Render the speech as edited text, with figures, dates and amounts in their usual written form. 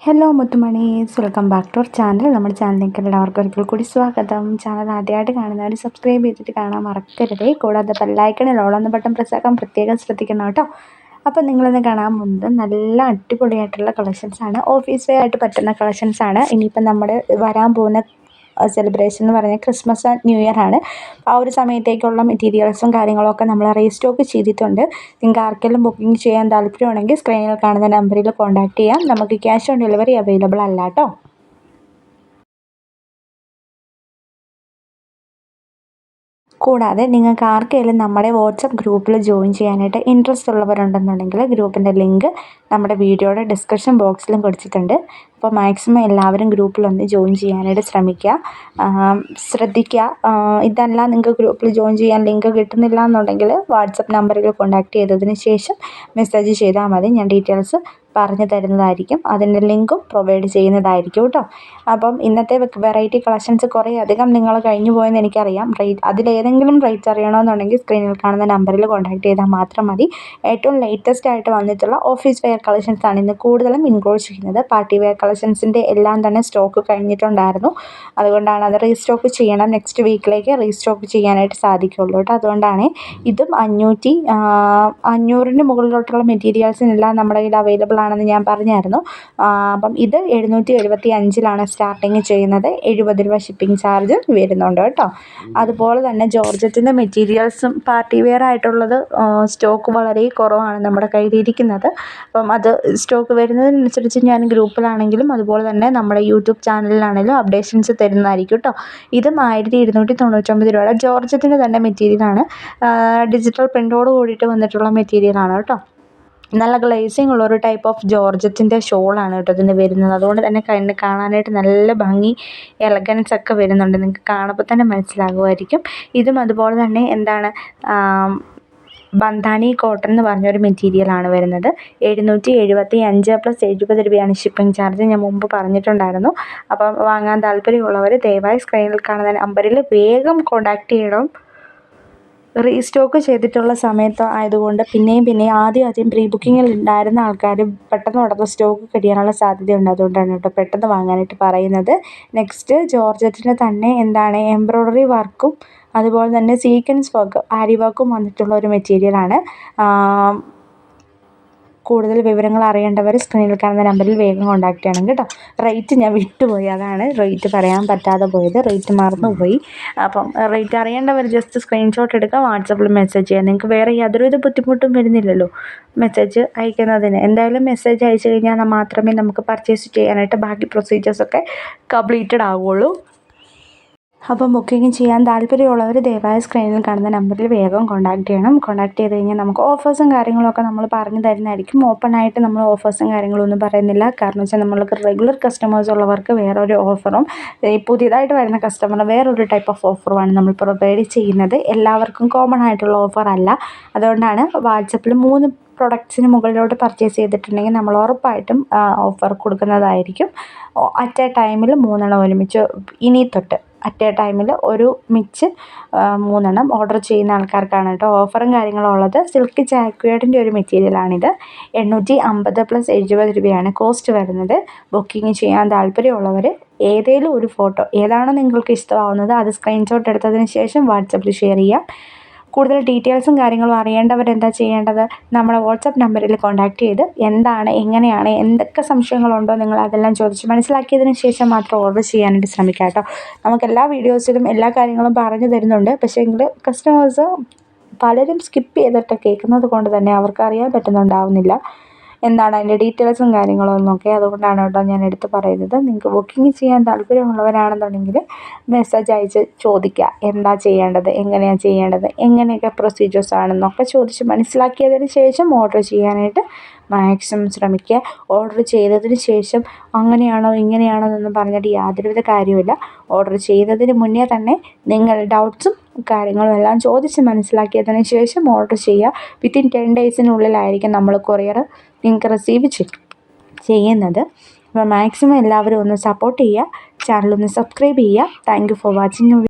Hello മുത്തുമണീസ്, welcome back to our channel. നമ്മുടെ ചാനലിലേക്ക് എല്ലാവർക്കും ഒരിക്കൽ കൂടി സ്വാഗതം. ചാനൽ ആദ്യമായിട്ട് കാണുന്നവർ സബ്സ്ക്രൈബ് ചെയ്തിട്ട് കാണാൻ മറക്കരുതേ. കൂടാതെ ബെല്ലൈക്കണിൽ ഓളെന്ന ബട്ടൺ പ്രസ്സാക്കാൻ പ്രത്യേകം ശ്രദ്ധിക്കണം കേട്ടോ. അപ്പോൾ നിങ്ങളിന്ന് കാണാൻ പോകുന്നത് നല്ല അടിപൊളിയായിട്ടുള്ള കളക്ഷൻസാണ്. ഓഫീസ് വെയർ ആയിട്ട് പറ്റുന്ന കളക്ഷൻസാണ്. ഇനിയിപ്പം നമ്മുടെ വരാൻ പോകുന്ന സെലിബ്രേഷൻ എന്ന് പറഞ്ഞാൽ ക്രിസ്മസ് ആൻഡ് ന്യൂ ഇയർ ആണ്. ആ ഒരു സമയത്തേക്കുള്ള മെറ്റീരിയൽസും കാര്യങ്ങളൊക്കെ നമ്മൾ റീസ്റ്റോക്ക് ചെയ്തിട്ടുണ്ട്. നിങ്ങൾക്ക് ആർക്കെങ്കിലും ബുക്കിംഗ് ചെയ്യാൻ താല്പര്യമുണ്ടെങ്കിൽ സ്ക്രീനിൽ കാണുന്ന നമ്പറിൽ കോൺടാക്ട് ചെയ്യാം. നമുക്ക് ക്യാഷ് ഓൺ ഡെലിവറി അവൈലബിൾ അല്ല കേട്ടോ. കൂടാതെ നിങ്ങൾക്ക് ആർക്കെങ്കിലും നമ്മുടെ വാട്സപ്പ് ഗ്രൂപ്പിൽ ജോയിൻ ചെയ്യാനായിട്ട് ഇൻട്രസ്റ്റ് ഉള്ളവരുണ്ടെന്നുണ്ടെങ്കിൽ ഗ്രൂപ്പിൻ്റെ ലിങ്ക് നമ്മുടെ വീഡിയോയുടെ ഡിസ്ക്രിപ്ഷൻ ബോക്സിലും കൊടുത്തിട്ടുണ്ട്. അപ്പോൾ മാക്സിമം എല്ലാവരും ഗ്രൂപ്പിലൊന്ന് ജോയിൻ ചെയ്യാനായിട്ട് ശ്രദ്ധിക്കുക. ഇതല്ല നിങ്ങൾക്ക് ഗ്രൂപ്പിൽ ജോയിൻ ചെയ്യാൻ ലിങ്ക് കിട്ടുന്നില്ല എന്നുണ്ടെങ്കിൽ വാട്സപ്പ് നമ്പറിൽ കോൺടാക്ട് ചെയ്തതിന് ശേഷം മെസ്സേജ് ചെയ്താൽ മതി. ഞാൻ ഡീറ്റെയിൽസ് പറഞ്ഞു തരുന്നതായിരിക്കും. അതിൻ്റെ ലിങ്കും പ്രൊവൈഡ് ചെയ്യുന്നതായിരിക്കും കേട്ടോ. അപ്പം ഇന്നത്തെ വെറൈറ്റി കളക്ഷൻസ് കുറേ അധികം നിങ്ങൾ കഴിഞ്ഞു പോയെന്ന് എനിക്കറിയാം. അതിലേതെങ്കിലും റേറ്റ് അറിയണമെന്നുണ്ടെങ്കിൽ സ്ക്രീനിൽ കാണുന്ന നമ്പറിൽ കോൺടാക്ട് ചെയ്താൽ മാത്രം മതി. ഏറ്റവും ലേറ്റസ്റ്റ് ആയിട്ട് വന്നിട്ടുള്ള ഓഫീസ് വെയർ കളക്ഷൻസ് ആണ് ഇന്ന് കൂടുതലും ഇൻക്ലൂഡ് ചെയ്യുന്നത്. പാർട്ടി വെയർ കളക്ഷൻസിൻ്റെ എല്ലാം തന്നെ സ്റ്റോക്ക് കഴിഞ്ഞിട്ടുണ്ടായിരുന്നു. അതുകൊണ്ടാണ് അത് റീസ്റ്റോക്ക് ചെയ്യണം. നെക്സ്റ്റ് വീക്കിലേക്ക് റീസ്റ്റോക്ക് ചെയ്യാനായിട്ട് സാധിക്കുള്ളൂ കേട്ടോ. അതുകൊണ്ടാണ് ഇതും 500 മുകളിലോട്ടുള്ള മെറ്റീരിയൽസിനെല്ലാം നമ്മുടെ കയ്യിൽ അവൈലബിൾ ആണെന്ന് ഞാൻ പറഞ്ഞായിരുന്നു. അപ്പം ഇത് 775 സ്റ്റാർട്ടിങ് ചെയ്യുന്നത്. 70 രൂപ ഷിപ്പിംഗ് ചാർജ് വരുന്നുണ്ട് കേട്ടോ. അതുപോലെ തന്നെ ജോർജറ്റിൻ്റെ മെറ്റീരിയൽസും പാർട്ടി വെയർ ആയിട്ടുള്ളത് സ്റ്റോക്ക് വളരെ കുറവാണ് നമ്മുടെ കയ്യിലിരിക്കുന്നത്. അപ്പം അത് സ്റ്റോക്ക് വരുന്നതിനനുസരിച്ച് ഞാൻ ഗ്രൂപ്പിലാണെങ്കിലും അതുപോലെ തന്നെ നമ്മുടെ യൂട്യൂബ് ചാനലിലാണെങ്കിലും അപ്ഡേഷൻസ് തരുന്നതായിരിക്കും കേട്ടോ. ഇതും 1299 രൂപയുടെ ജോർജറ്റിൻ്റെ തന്നെ മെറ്റീരിയലാണ്. ഡിജിറ്റൽ പ്രിൻ്റോട് കൂടിയിട്ട് വന്നിട്ടുള്ള മെറ്റീരിയലാണ് കേട്ടോ. നല്ല ഗ്ലേസിങ് ഉള്ളൊരു ടൈപ്പ് ഓഫ് ജോർജറ്റിൻ്റെ ഷോളാണ് കേട്ടോ ഇതിന് വരുന്നത്. അതുകൊണ്ട് തന്നെ കാണാനായിട്ട് നല്ല ഭംഗി, എലഗൻസ് ഒക്കെ വരുന്നുണ്ട്. നിങ്ങൾക്ക് കാണുമ്പോൾ തന്നെ മനസ്സിലാകുമായിരിക്കും. ഇതും അതുപോലെ തന്നെ ബന്ധാനി കോട്ടൺ എന്ന് പറഞ്ഞൊരു മെറ്റീരിയലാണ് വരുന്നത്. 775 + 70 രൂപയാണ് ഷിപ്പിംഗ് ചാർജ്. ഞാൻ മുമ്പ് പറഞ്ഞിട്ടുണ്ടായിരുന്നു. അപ്പം വാങ്ങാൻ താല്പര്യമുള്ളവർ ദയവായി സ്ക്രീനിൽ കാണുന്ന നമ്പറിൽ വേഗം കോൺടാക്ട് ചെയ്യണം. റീസ്റ്റോക്ക് ചെയ്തിട്ടുള്ള സമയത്ത് ആയതുകൊണ്ട് പിന്നെയും ആദ്യം പ്രീ ബുക്കിങ്ങിൽ ഉണ്ടായിരുന്ന ആൾക്കാർ പെട്ടെന്ന് സ്റ്റോക്ക് കഴിയാനുള്ള സാധ്യതയുണ്ട്. അതുകൊണ്ടാണ് കേട്ടോ പെട്ടെന്ന് വാങ്ങാനായിട്ട് പറയുന്നത്. നെക്സ്റ്റ് ജോർജറ്റിന് തന്നെ എംബ്രോയ്ഡറി വർക്കും അതുപോലെ തന്നെ സീക്വൻസ് വർക്ക്, ആരി വർക്കും വന്നിട്ടുള്ള ഒരു മെറ്റീരിയലാണ്. കൂടുതൽ വിവരങ്ങൾ അറിയേണ്ടവർ സ്ക്രീനിൽ കാണുന്ന നമ്പറിൽ വേഗം കോൺടാക്ട് ചെയ്യണം കേട്ടോ. റേറ്റ് ഞാൻ വിട്ടുപോയി, അതാണ് റേറ്റ് പറയാൻ പറ്റാതെ പോയത്. റേറ്റ് മറന്നുപോയി. അപ്പം റേറ്റ് അറിയേണ്ടവർ ജസ്റ്റ് സ്ക്രീൻഷോട്ട് എടുക്കുക, വാട്സപ്പിൽ മെസ്സേജ് ചെയ്യുക. നിങ്ങൾക്ക് വേറെ യാതൊരു ബുദ്ധിമുട്ടും വരുന്നില്ലല്ലോ മെസ്സേജ് അയക്കുന്നതിന്. എന്തായാലും മെസ്സേജ് അയച്ചു കഴിഞ്ഞാൽ മാത്രമേ നമുക്ക് പർച്ചേസ് ചെയ്യാനായിട്ട് ബാക്കി പ്രൊസീജിയേഴ്സൊക്കെ കംപ്ലീറ്റഡ് ആവുകയുള്ളൂ. അപ്പം ബുക്കിംഗ് ചെയ്യാൻ താല്പര്യമുള്ളവർ ദയവായി സ്ക്രീനിൽ കാണുന്ന നമ്പറിൽ വേഗം കോൺടാക്ട് ചെയ്യണം. കോൺടാക്ട് ചെയ്ത് കഴിഞ്ഞാൽ നമുക്ക് ഓഫേഴ്സും കാര്യങ്ങളൊക്കെ നമ്മൾ പറഞ്ഞു തരുന്നതായിരിക്കും. ഓപ്പണായിട്ട് നമ്മൾ ഓഫേഴ്സും കാര്യങ്ങളൊന്നും പറയുന്നില്ല. കാരണം വെച്ചാൽ നമ്മൾക്ക് റെഗുലർ കസ്റ്റമേഴ്സ് ഉള്ളവർക്ക് വേറൊരു ഓഫറും പുതിയതായിട്ട് വരുന്ന കസ്റ്റമറിന് വേറൊരു ടൈപ്പ് ഓഫ് ഓഫറുമാണ് നമ്മൾ പ്രൊവൈഡ് ചെയ്യുന്നത്. എല്ലാവർക്കും കോമൺ ആയിട്ടുള്ള ഓഫർ അല്ല. അതുകൊണ്ടാണ് വാട്സപ്പിൽ 3 പ്രൊഡക്ട്സിന് മുകളിലോട്ട് പർച്ചേസ് ചെയ്തിട്ടുണ്ടെങ്കിൽ നമ്മൾ ഉറപ്പായിട്ടും ഓഫർ കൊടുക്കുന്നതായിരിക്കും. അറ്റ് എ ടൈമിൽ 3 ഒരുമിച്ച് ഇനി തൊട്ട് അറ്റ് എ ടൈമിൽ ഒരുമിച്ച് 3 ഓർഡർ ചെയ്യുന്ന ആൾക്കാർക്കാണ് കേട്ടോ ഓഫറും കാര്യങ്ങളും ഉള്ളത്. സിൽക്ക് ജാക്വേഡിൻ്റെ ഒരു മെറ്റീരിയലാണിത്. 850 + 70 രൂപയാണ് കോസ്റ്റ് വരുന്നത്. ബുക്കിംഗ് ചെയ്യാൻ താല്പര്യമുള്ളവർ ഏതെങ്കിലും ഒരു ഫോട്ടോ ഏതാണോ നിങ്ങൾക്ക് ഇഷ്ടമാവുന്നത് അത് സ്ക്രീൻഷോട്ട് എടുത്തതിന് ശേഷം വാട്സപ്പിൽ ഷെയർ ചെയ്യാം. കൂടുതൽ ഡീറ്റെയിൽസും കാര്യങ്ങളും അറിയേണ്ടവരെന്താ ചെയ്യേണ്ടത്, നമ്മുടെ വാട്സപ്പ് നമ്പറിൽ കോൺടാക്ട് ചെയ്ത് എങ്ങനെയാണ് എന്തൊക്കെ സംശയങ്ങളുണ്ടോ നിങ്ങൾ അതെല്ലാം ചോദിച്ച് മനസ്സിലാക്കിയതിന് ശേഷം മാത്രം ഓർഡർ ചെയ്യാനായിട്ട് ശ്രമിക്കുക കേട്ടോ. നമുക്ക് എല്ലാ വീഡിയോസിലും എല്ലാ കാര്യങ്ങളും പറഞ്ഞു തരുന്നുണ്ട്. പക്ഷേ എങ്കിൽ കസ്റ്റമേഴ്സ് പലരും സ്കിപ്പ് ചെയ്തിട്ട് കേൾക്കുന്നത് കൊണ്ട് തന്നെ അവർക്ക് അറിയാൻ പറ്റുന്നുണ്ടാവുന്നില്ല അതിൻ്റെ ഡീറ്റെയിൽസും കാര്യങ്ങളും എന്നൊക്കെ. അതുകൊണ്ടാണ് കേട്ടോ ഞാൻ എടുത്ത് പറയുന്നത്. നിങ്ങൾക്ക് ബുക്കിംഗ് ചെയ്യാൻ താല്പര്യമുള്ളവരാണെന്നുണ്ടെങ്കിൽ മെസ്സേജ് അയച്ച് ചോദിക്കുക എന്താ ചെയ്യേണ്ടത്, എങ്ങനെയാണ് ചെയ്യേണ്ടത്, എങ്ങനെയൊക്കെ പ്രൊസീജിയേഴ്സ് ആണെന്നൊക്കെ ചോദിച്ച് മനസ്സിലാക്കിയതിന് ശേഷം ഓർഡർ ചെയ്യാനായിട്ട് മാക്സിമം ശ്രമിക്കുക. ഓർഡർ ചെയ്തതിന് ശേഷം അങ്ങനെയാണോ ഇങ്ങനെയാണോ എന്നൊന്നും പറഞ്ഞിട്ട് യാതൊരുവിധ കാര്യമില്ല. ഓർഡർ ചെയ്യുന്നതിന് മുന്നേ തന്നെ നിങ്ങൾ ഡൗട്ട്സും കാര്യങ്ങളും എല്ലാം ചോദിച്ച് മനസ്സിലാക്കിയതിന് ശേഷം ഓർഡർ ചെയ്യുക. വിത്തിൻ 10 ഡേയ്സിനുള്ളിലായിരിക്കും നമ്മൾ കൊറിയർ നിങ്ങൾക്ക് റിസീവ് ചെയ്യുന്നത്. അപ്പോൾ മാക്സിമം എല്ലാവരും ഒന്ന് സപ്പോർട്ട് ചെയ്യുക. ചാനലൊന്ന് സബ്സ്ക്രൈബ് ചെയ്യുക. Thank you for watching.